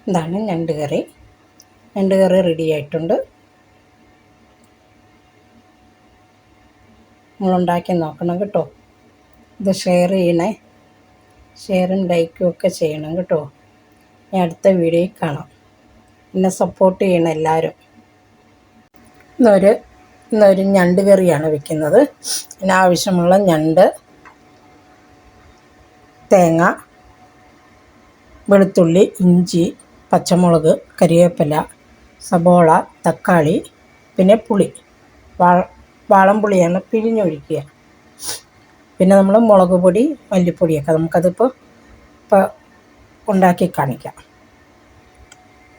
ഇതാണ് ഞണ്ട് കറി. ഞണ്ട് കറി റെഡി ആയിട്ടുണ്ട്. നിങ്ങളുണ്ടാക്കി നോക്കണം കേട്ടോ. ഇത് ഷെയർ ചെയ്യണേ. ഷെയറും ലൈക്കും ഒക്കെ ചെയ്യണം കേട്ടോ. ഞാൻ അടുത്ത വീഡിയോയിൽ കാണാം. എന്നെ സപ്പോർട്ട് ചെയ്യണം എല്ലാവരും. ഇന്നൊരു ഞണ്ട് കറിയാണ് വെക്കുന്നത്. ഇതിനാവശ്യമുള്ള ഞണ്ട്, തേങ്ങ, വെളുത്തുള്ളി, ഇഞ്ചി, പച്ചമുളക്, കരിവേപ്പില, സബോള, തക്കാളി, പിന്നെ പുളി. വാളംപുളിയാണ് പിഴിഞ്ഞൊഴിക്കുക. പിന്നെ നമ്മൾ മുളക് പൊടി, മല്ലിപ്പൊടിയൊക്കെ നമുക്കതിപ്പോൾ ഉണ്ടാക്കി കാണിക്കാം.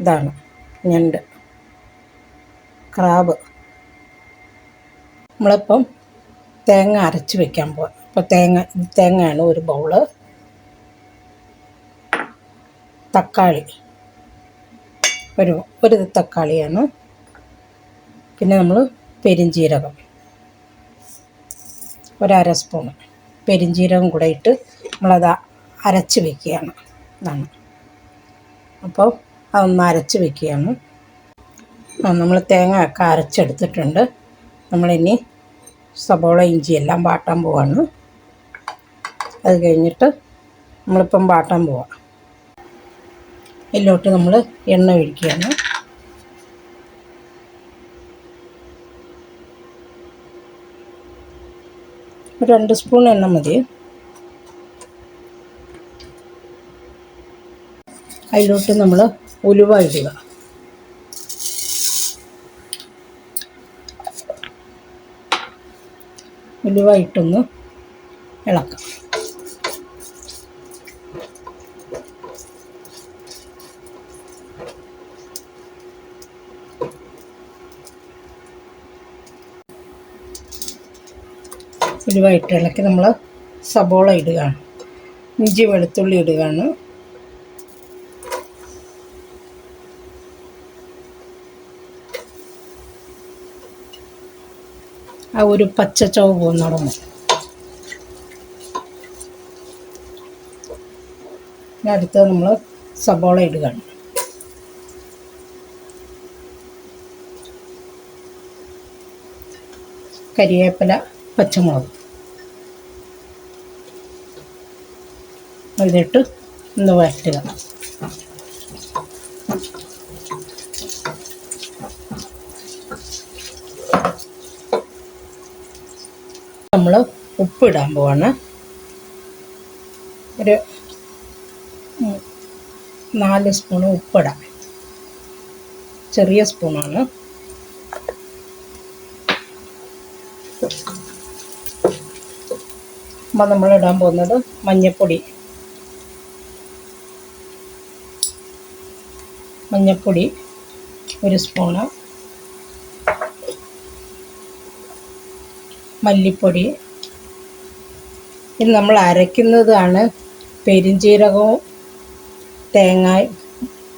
ഇതാണ് ഞണ്ട്, ക്രാബ്. നമ്മളിപ്പം തേങ്ങ അരച്ച് വെക്കാൻ പോവാം. അപ്പോൾ തേങ്ങയാണ് ഒരു ബൗള്. തക്കാളി ഒരു തക്കാളിയാണ്. പിന്നെ നമ്മൾ പെരിഞ്ജീരകം ഒരര സ്പൂൺ പെരിഞ്ജീരകം കൂടെ ഇട്ട് നമ്മളത് അരച്ച് വയ്ക്കുകയാണ്. ഇതാണ്. അപ്പോൾ അതൊന്ന് അരച്ച് വയ്ക്കുകയാണ്. നമ്മൾ തേങ്ങ ഒക്കെ അരച്ചെടുത്തിട്ടുണ്ട്. നമ്മളിനി സബോള, ഇഞ്ചി എല്ലാം വാട്ടാൻ പോവാണ്. അത് കഴിഞ്ഞിട്ട് നമ്മളിപ്പം വാട്ടാൻ പോവാം. ഇതിലോട്ട് നമ്മൾ എണ്ണ ഒഴിക്കുകയാണ്. ഒരു 2 സ്പൂൺ എണ്ണ മതി. അതിലോട്ട് നമ്മൾ ഉലുവ ഇടുക. ഉലുവ ഇട്ടൊന്ന് ഇളക്കാം. ഉലുവ ഇട്ട് ഇളക്കി നമ്മൾ സബോള ഇടുകയാണ്. ഇഞ്ചി വെളുത്തുള്ളി ഇടുകയാണ്. ആ ഒരു പച്ച ചുവ പോകുന്നോടം അടുത്ത് നമ്മൾ സബോള ഇടുകയാണ്. കരിവേപ്പില, പച്ചമുളക് ഇതിട്ട് ഒന്ന് വഴറ്റുക. നമ്മൾ ഉപ്പിടാൻ പോവാണ്. ഒരു 4 സ്പൂൺ ഉപ്പിടാം. ചെറിയ സ്പൂണാണ്. അപ്പോൾ നമ്മൾ ഇടാൻ പോകുന്നത് മഞ്ഞൾപ്പൊടി 1 സ്പൂണ്, മല്ലിപ്പൊടി. ഇത് നമ്മൾ അരയ്ക്കുന്നതാണ്. പെരിഞ്ജീരകവും തേങ്ങയും,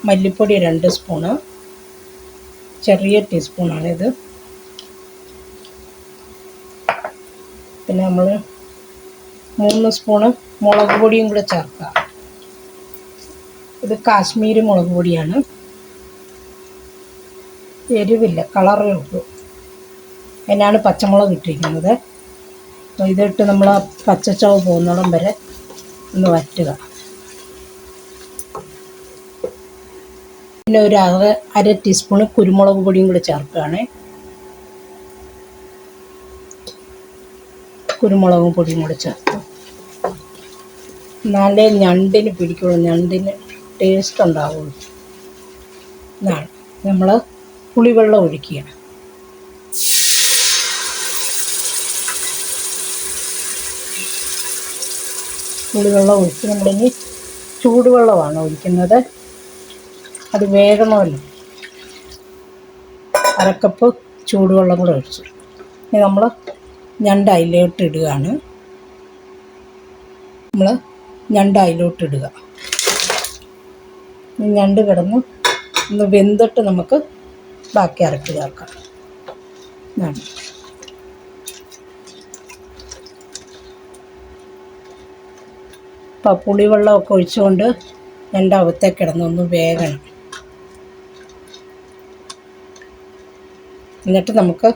മല്ലിപ്പൊടി 2 സ്പൂണ്, ചെറിയ ടീസ്പൂണാണിത്. പിന്നെ നമ്മൾ 3 സ്പൂണ് മുളക് പൊടിയും കൂടെ ചേർക്കുക. ഇത് കാശ്മീരി മുളക് പൊടിയാണ്. എരിവില്ല, കളറേ ഉള്ളൂ. അതിനാണ് പച്ചമുളക് ഇട്ടിരിക്കുന്നത്. അപ്പോൾ ഇതിട്ട് നമ്മൾ പച്ചച്ചവ് പോകുന്നിടം വരെ ഒന്ന് വറ്റുക. പിന്നെ ഒരു അര ടീസ്പൂണ് കുരുമുളക് പൊടിയും കൂടി ചേർക്കുകയാണ്. കുരുമുളക് പൊടിയും കൂടി ചേർത്ത് എന്നാലേ ഞണ്ടിന് പിടിക്കുള്ളൂ, ഞണ്ടിന് ടേസ്റ്റ് ഉണ്ടാവുള്ളൂ. ഇതാണ് നമ്മൾ പുളിവെള്ളം ഒഴിക്കുക. പുളിവെള്ളം ഒഴിച്ച് നമ്മളിനി ചൂടുവെള്ളമാണ് ഒഴിക്കുന്നത്. അത് വേഗമല്ലോ. 1 കപ്പ് ചൂടുവെള്ളം കൂടെ ഒഴിച്ചു. ഇനി നമ്മൾ ഞണ്ട് അതിലോട്ട് ഇടുകയാണ്. ഞണ്ട് അതിലോട്ട് ഇടുക. ഞണ്ട് കിടന്ന് ഒന്ന് വെന്തിട്ട് നമുക്ക് ബാക്കി അരക്ക് ചേർക്കാം. അപ്പോൾ പുളിവെള്ളമൊക്കെ ഒഴിച്ചുകൊണ്ട് ഞണ്ട് അകത്തേക്ക് കിടന്നൊന്ന് വേകണം. എന്നിട്ട് നമുക്ക്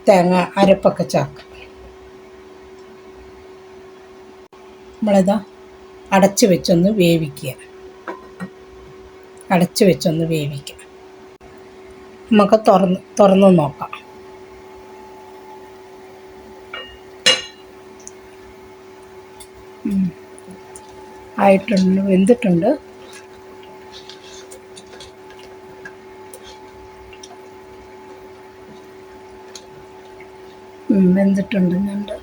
തേങ്ങ അരപ്പൊക്കെ ചേർക്കാം. നമ്മളിതാ അടച്ച് വെച്ചൊന്ന് വേവിക്കുക. നമുക്ക് തുറന്ന് നോക്കാം. ആയിട്ടുണ്ട്, വെന്തിട്ടുണ്ട്. വെന്തിട്ടുണ്ട് ഞണ്ട്.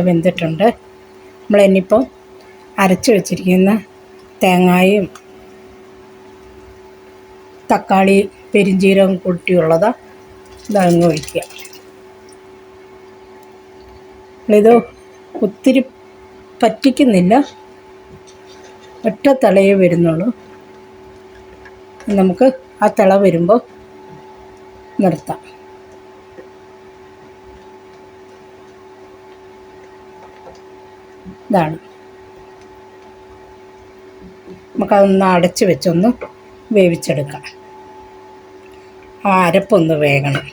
വെന്തിട്ടുണ്ട്. നമ്മളിനിയിപ്പോൾ അരച്ച് വെച്ചിരിക്കുന്ന തേങ്ങായും തക്കാളി പെരിഞ്ചീരകം കൂട്ടിയുള്ളത് ഇതങ്ങ് ഒഴിക്കുക. ഇത് ഒത്തിരി പറ്റിക്കുന്നില്ല, ഒറ്റ തിളയേ വരുന്നുള്ളൂ. നമുക്ക് ആ തിള വരുമ്പോൾ നിർത്താം. ഇതാണ്. നമുക്കതൊന്ന് അടച്ച് വെച്ചൊന്ന് വേവിച്ചെടുക്കാം. ആ അരപ്പൊന്ന് വേകണം.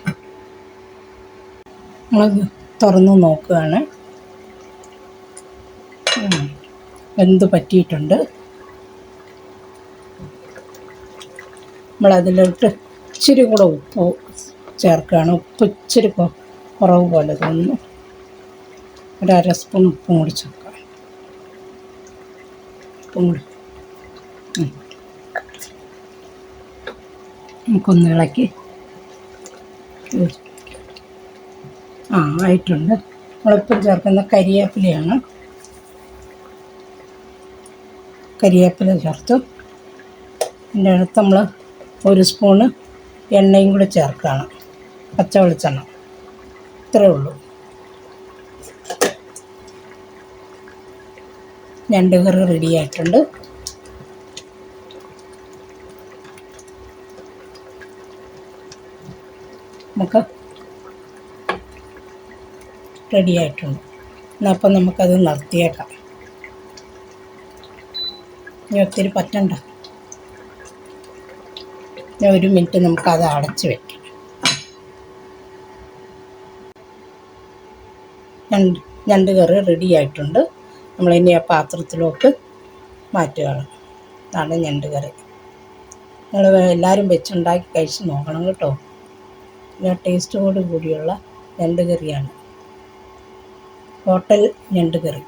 നമ്മൾ തുറന്ന് നോക്കുകയാണ്. വെന്ത് പറ്റിയിട്ടുണ്ട്. നമ്മളതിലോട്ട് ഇച്ചിരി കൂടെ ഉപ്പ് ചേർക്കുകയാണ്. ഉപ്പ് ഇച്ചിരി കുറവ് പോലെ തോന്നുന്നു. ഒരു അര സ്പൂൺ ഉപ്പും കൂടി ചേർക്കാം. നമുക്കൊന്ന് ഇളക്കി. ആയിട്ടുണ്ട്. നമ്മളിപ്പം ചേർക്കുന്ന കരിവേപ്പിലയാണ്. കരിവേപ്പില ചേർത്തു. അതിൻ്റെ അടുത്ത് നമ്മൾ ഒരു സ്പൂണ് എണ്ണയും കൂടി ചേർക്കുകയാണ്, പച്ച വെളിച്ചെണ്ണ. ഇത്രയേ ഉള്ളൂ. ഞണ്ട് കറി റെഡിയായിട്ടുണ്ട്. നമുക്ക് റെഡിയായിട്ടുണ്ട്. അപ്പം നമുക്കത് നിർത്തിയേക്കാം. ഇനി ഒത്തിരി പറ്റണ്ട. ഒരു മിനിറ്റ് നമുക്കത് അടച്ച് വയ്ക്കാം. ഞണ്ട് കറി റെഡിയായിട്ടുണ്ട്. നമ്മളിനി ആ പാത്രത്തിലോട്ട് മാറ്റുകയാണ്. അതാണ് ഞണ്ട് കറി. നിങ്ങൾ എല്ലാവരും വെച്ചുണ്ടാക്കി കഴിച്ച് നോക്കണം കേട്ടോ. പിന്നെ ടേസ്റ്റോട് കൂടിയുള്ള ഞണ്ട് കറിയാണ്. ഹോട്ടൽ ഞണ്ട് കറി.